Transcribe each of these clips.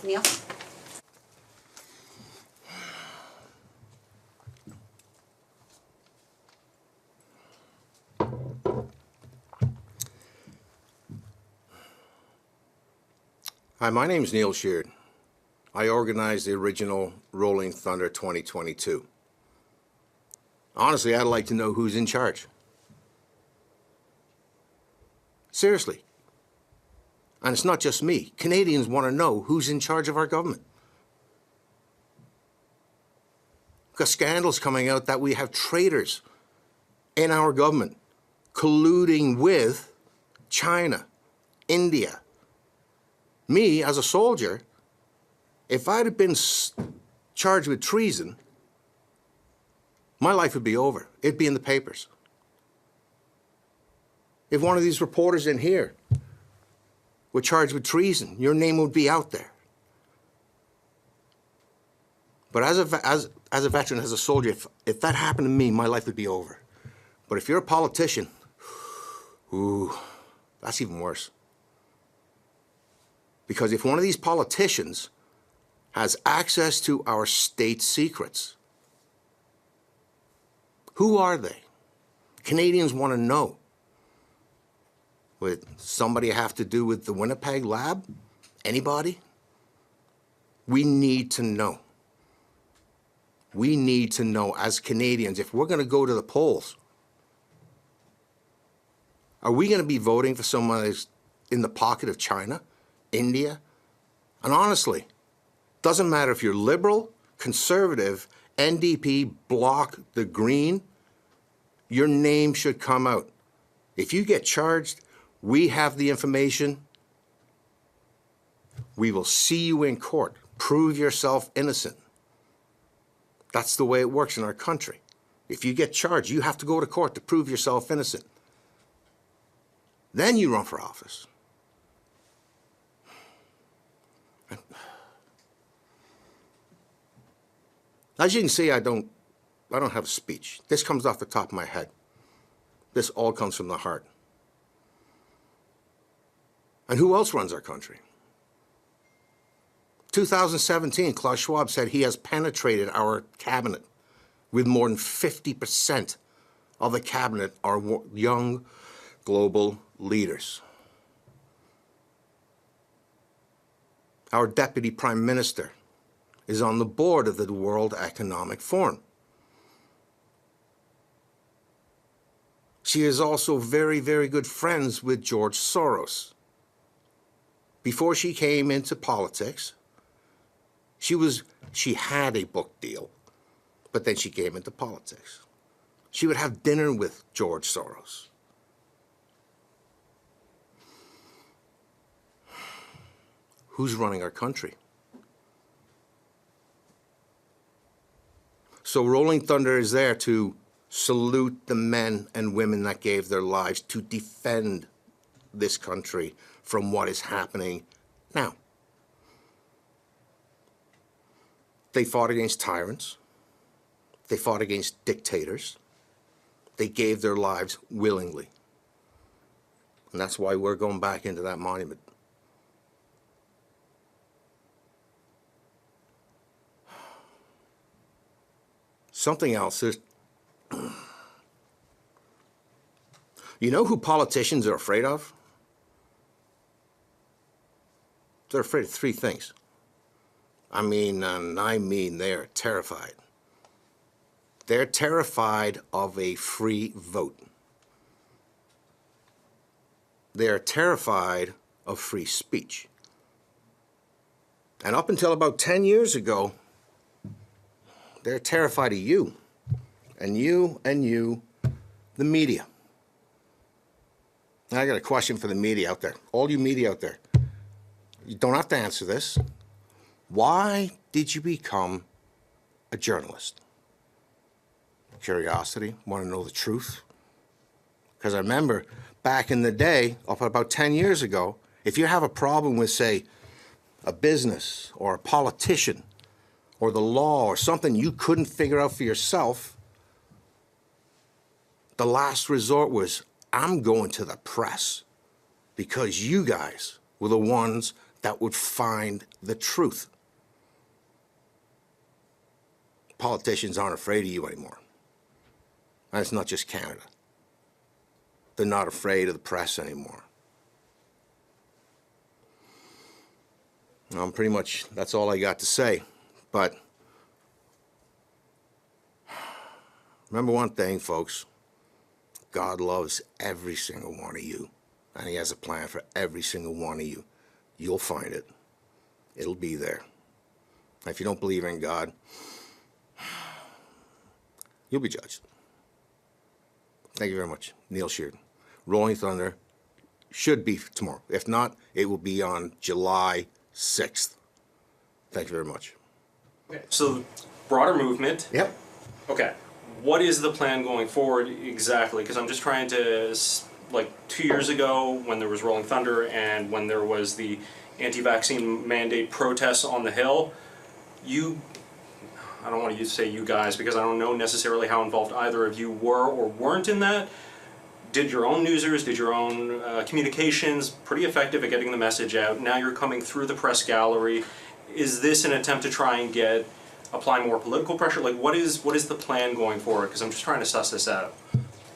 Neil? Hi, my name is Neil Scheard. I organized the original Rolling Thunder 2022. Honestly, I'd like to know who's in charge. Seriously. And it's not just me. Canadians want to know who's in charge of our government. We've got scandals coming out that we have traitors in our government colluding with China, India. Me, as a soldier, if I'd have been charged with treason, my life would be over. It'd be in the papers. If one of these reporters in here were charged with treason, your name would be out there. But as a veteran, as a soldier, if that happened to me, my life would be over. But if you're a politician, ooh, that's even worse. Because if one of these politicians has access to our state secrets, who are they? Canadians want to know. Would somebody have to do with the Winnipeg lab? Anybody? We need to know. We need to know as Canadians, if we're going to go to the polls, are we going to be voting for someone who's in the pocket of China, India? And honestly, doesn't matter if you're liberal, conservative, NDP, Bloc, the Green, your name should come out. If you get charged, we have the information. We will see you in court. Prove yourself innocent. That's the way it works in our country. If you get charged, you have to go to court to prove yourself innocent. Then you run for office. As you can see, I don't have a speech. This comes off the top of my head. This all comes from the heart. And who else runs our country? 2017, Klaus Schwab said he has penetrated our cabinet with more than 50% of the cabinet are young global leaders. Our Deputy Prime Minister is on the board of the World Economic Forum. She is also very, very good friends with George Soros. Before she came into politics, she had a book deal, but then she came into politics. She would have dinner with George Soros. Who's running our country? So Rolling Thunder is there to salute the men and women that gave their lives to defend this country from what is happening now. They fought against tyrants. They fought against dictators. They gave their lives willingly. And that's why we're going back into that monument. Something else is, you know who politicians are afraid of? They're afraid of three things. I mean they're terrified. They're terrified of a free vote. They're terrified of free speech. And up until about 10 years ago, they're terrified of you, and you, the media. Now I got a question for the media out there. All you media out there, you don't have to answer this. Why did you become a journalist? Curiosity, want to know the truth? Because I remember back in the day, up about 10 years ago, if you have a problem with, say, a business or a politician or the law or something you couldn't figure out for yourself, the last resort was, I'm going to the press because you guys were the ones that would find the truth. Politicians aren't afraid of you anymore. And it's not just Canada. They're not afraid of the press anymore. Pretty much, that's all I got to say. But remember one thing, folks. God loves every single one of you. And he has a plan for every single one of you. You'll find it. It'll be there. And if you don't believe in God, you'll be judged. Thank you very much. Neil Scheard. Rolling Thunder should be tomorrow. If not, it will be on July 6th. Thank you very much. Okay, so broader movement. Yep. Okay. What is the plan going forward exactly? Because I'm just trying to, like 2 years ago when there was Rolling Thunder and when there was the anti-vaccine mandate protests on the Hill, I don't want to say you guys because I don't know necessarily how involved either of you were or weren't in that. Did your own newsers, did your own communications, pretty effective at getting the message out. Now you're coming through the press gallery. Is this an attempt to try and apply more political pressure? Like what is the plan going forward? Because I'm just trying to suss this out.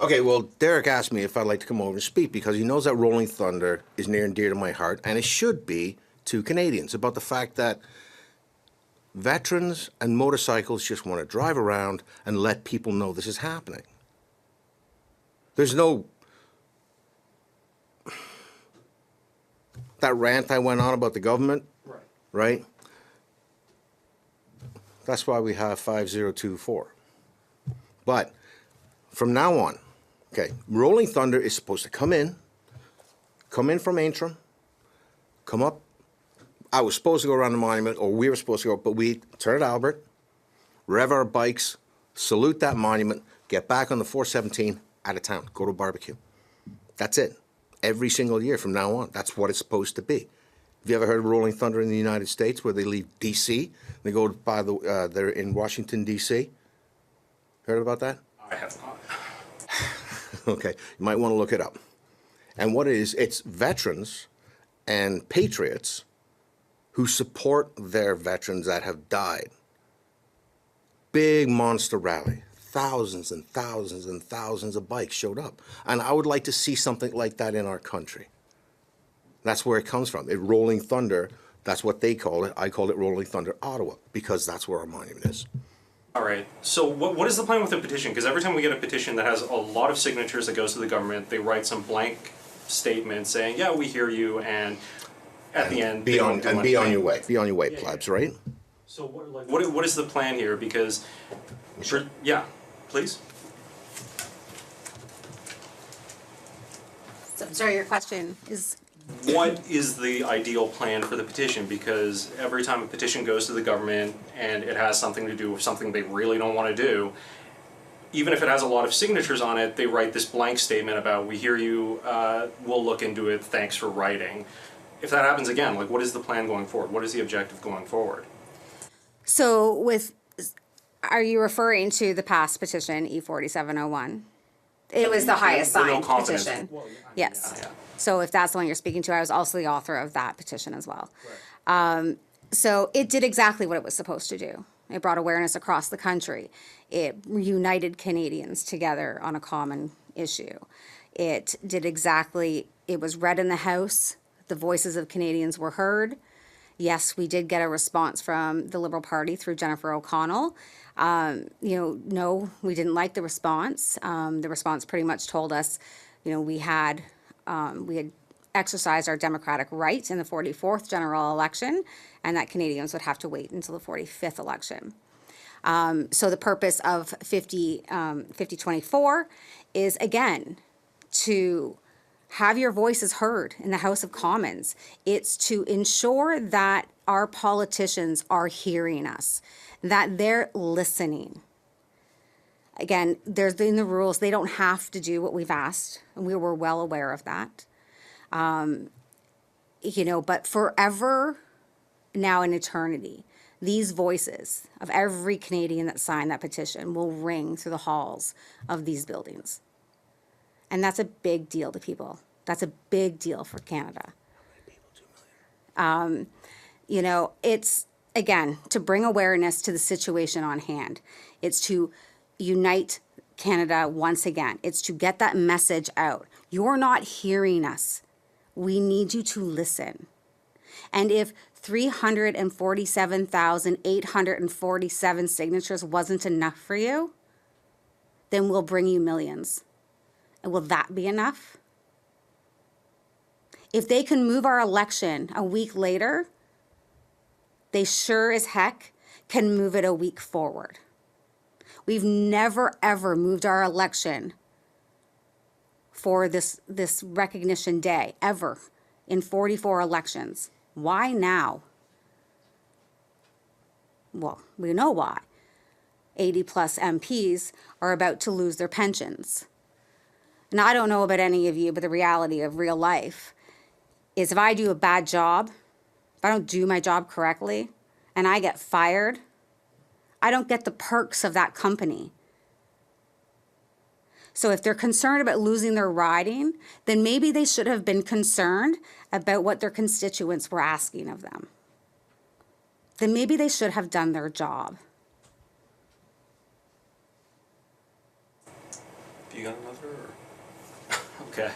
Okay, well, Derek asked me if I'd like to come over and speak because he knows that Rolling Thunder is near and dear to my heart, and it should be to Canadians, about the fact that veterans and motorcycles just want to drive around and let people know this is happening. There's no... That rant I went on about the government, right? That's why we have 5024. But from now on, okay, Rolling Thunder is supposed to come in from Antrim, come up. I was supposed to go around the monument, or we were supposed to go, but we turn at Albert, rev our bikes, salute that monument, get back on the 417, out of town, go to a barbecue. That's it. Every single year from now on. That's what it's supposed to be. Have you ever heard of Rolling Thunder in the United States where they leave D.C.? They go by they're in Washington, D.C.? Heard about that? I have not. Okay, you might want to look it up. And what it is, it's veterans and patriots who support their veterans that have died. Big monster rally. Thousands and thousands and thousands of bikes showed up. And I would like to see something like that in our country. That's where it comes from. Rolling Thunder, that's what they call it. I call it Rolling Thunder Ottawa, because that's where our monument is. All right. So what is the plan with the petition? Because every time we get a petition that has a lot of signatures that goes to the government, they write some blank statement saying, yeah, we hear you, and at the end, be on your way. Be on your way, yeah, plebs, yeah. right? So what is the plan here? Because, yeah, please. So, sorry, your question is... What is the ideal plan for the petition? Because every time a petition goes to the government and it has something to do with something they really don't want to do, even if it has a lot of signatures on it, they write this blank statement about, we hear you, we'll look into it, thanks for writing. If that happens again, like, what is the plan going forward? What is the objective going forward? So are you referring to the past petition, E4701? It was the highest signed petition. Well, Yes. Yeah. So if that's the one you're speaking to, I was also the author of that petition as well. Right. So it did exactly what it was supposed to do. It brought awareness across the country. It united Canadians together on a common issue. It did exactly, it was read in the House. The voices of Canadians were heard. Yes, we did get a response from the Liberal Party through Jennifer O'Connell. No, we didn't like the response. The response pretty much told us, we had exercised our democratic right in the 44th general election, and that Canadians would have to wait until the 45th election. So the purpose of 5024 is, again, to have your voices heard in the House of Commons. It's to ensure that our politicians are hearing us, that they're listening. Again, there's in the rules, they don't have to do what we've asked, and we were well aware of that. But forever, now in eternity, these voices of every Canadian that signed that petition will ring through the halls of these buildings. And that's a big deal to people. That's a big deal for Canada. You know, it's, again, to bring awareness to the situation on hand. It's to unite Canada once again. It's to get that message out. You're not hearing us. We need you to listen. And if 347,847 signatures wasn't enough for you, then we'll bring you millions. And will that be enough? If they can move our election a week later, they sure as heck can move it a week forward. We've never, ever moved our election for this recognition day, ever, in 44 elections. Why now? Well, we know why. 80 plus MPs are about to lose their pensions. And I don't know about any of you, but the reality of real life is if I do a bad job, if I don't do my job correctly, and I get fired, I don't get the perks of that company. So if they're concerned about losing their riding, then maybe they should have been concerned about what their constituents were asking of them. Then maybe they should have done their job. You got another? Or? Okay.